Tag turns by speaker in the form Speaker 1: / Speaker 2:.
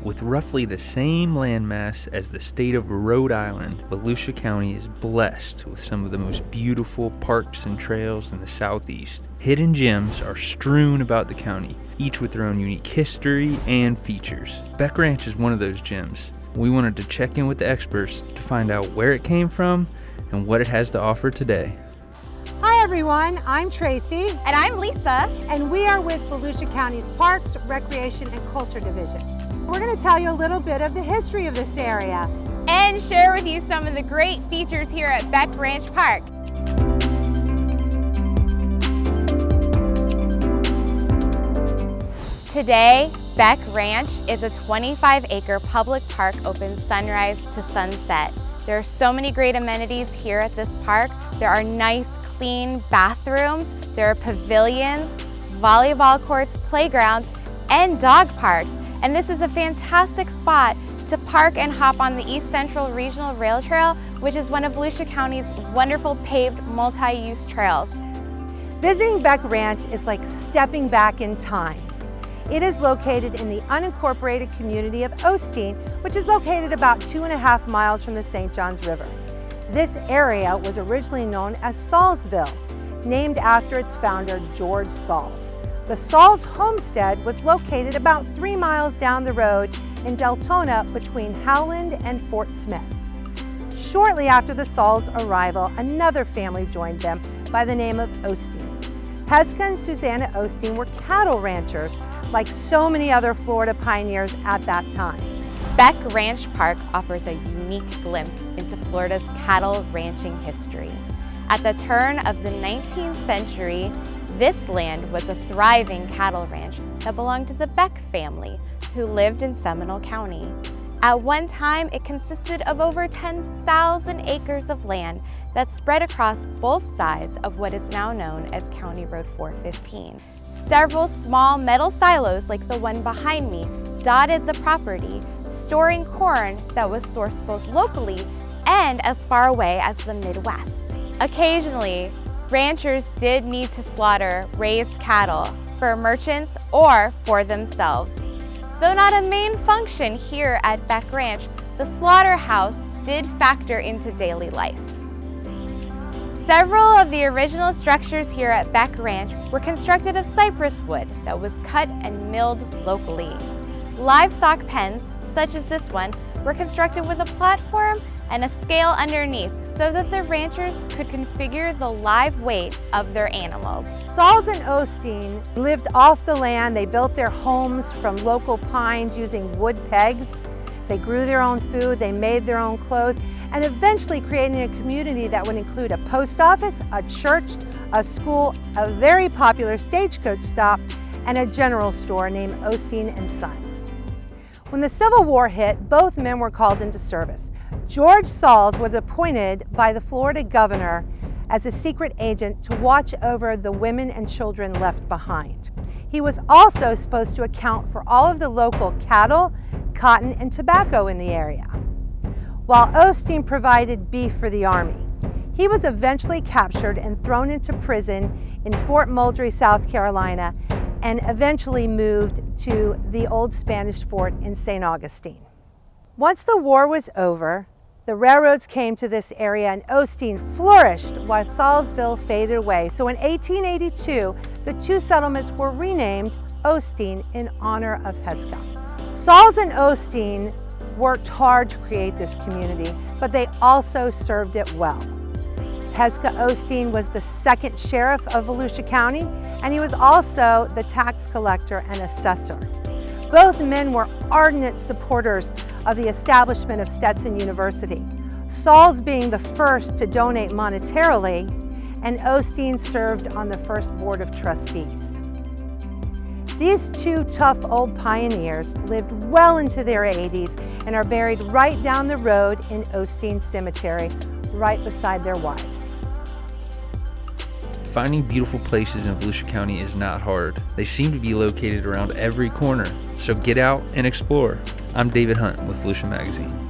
Speaker 1: With roughly the same landmass as the state of Rhode Island, Volusia County is blessed with some of the most beautiful parks and trails in the southeast. Hidden gems are strewn about the county, each with their own unique history and features. Beck Ranch is one of those gems. We wanted to check in with the experts to find out where it came from and what it has to offer today.
Speaker 2: Hi everyone, I'm Tracy.
Speaker 3: And I'm Lisa.
Speaker 2: And we are with Volusia County's Parks, Recreation, and Culture Division. We're going to tell you a little bit of the history of this area.
Speaker 3: And share with you some of the great features here at Beck Ranch Park. Today, Beck Ranch is a 25-acre public park open sunrise to sunset. There are so many great amenities here at this park. There are nice, clean bathrooms, there are pavilions, volleyball courts, playgrounds, and dog parks. And this is a fantastic spot to park and hop on the East Central Regional Rail Trail, which is one of Volusia County's wonderful paved multi-use trails.
Speaker 2: Visiting Beck Ranch is like stepping back in time. It is located in the unincorporated community of Osteen, which is located about 2.5 miles from the St. Johns River. This area was originally known as Saulsville, named after its founder, George Sauls. The Sauls homestead was located about 3 miles down the road in Deltona between Howland and Fort Smith. Shortly after the Sauls' arrival, another family joined them by the name of Osteen. Pesca and Susanna Osteen were cattle ranchers, like so many other Florida pioneers at that time.
Speaker 3: Beck Ranch Park offers a unique glimpse into Florida's cattle ranching history. At the turn of the 19th century, this land was a thriving cattle ranch that belonged to the Beck family, who lived in Seminole County. At one time, it consisted of over 10,000 acres of land that spread across both sides of what is now known as County Road 415. Several small metal silos, like the one behind me, dotted the property, storing corn that was sourced both locally and as far away as the Midwest. Occasionally, ranchers did need to slaughter raised cattle for merchants or for themselves. Though not a main function here at Beck Ranch, the slaughterhouse did factor into daily life. Several of the original structures here at Beck Ranch were constructed of cypress wood that was cut and milled locally. Livestock pens, such as this one, were constructed with a platform and a scale underneath so that the ranchers could configure the live weight of their animals.
Speaker 2: Sauls and Osteen lived off the land. They built their homes from local pines using wood pegs. They grew their own food, they made their own clothes, and eventually creating a community that would include a post office, a church, a school, a very popular stagecoach stop, and a general store named Osteen and Sons. When the Civil War hit, both men were called into service. George Sauls was appointed by the Florida governor as a secret agent to watch over the women and children left behind. He was also supposed to account for all of the local cattle, cotton, and tobacco in the area, while Osteen provided beef for the army. He was eventually captured and thrown into prison in Fort Moultrie, South Carolina, and eventually moved to the old Spanish fort in St. Augustine. Once the war was over, the railroads came to this area and Osteen flourished while Saulsville faded away. So in 1882, the two settlements were renamed Osteen in honor of Pesca. Sauls and Osteen worked hard to create this community, but they also served it well. Pesca Osteen was the second sheriff of Volusia County, and he was also the tax collector and assessor. Both men were ardent supporters of the establishment of Stetson University, Sauls being the first to donate monetarily, and Osteen served on the first board of trustees. These two tough old pioneers lived well into their 80s and are buried right down the road in Osteen Cemetery, right beside their wives.
Speaker 1: Finding beautiful places in Volusia County is not hard. They seem to be located around every corner, so get out and explore. I'm David Hunt with Volusia Magazine.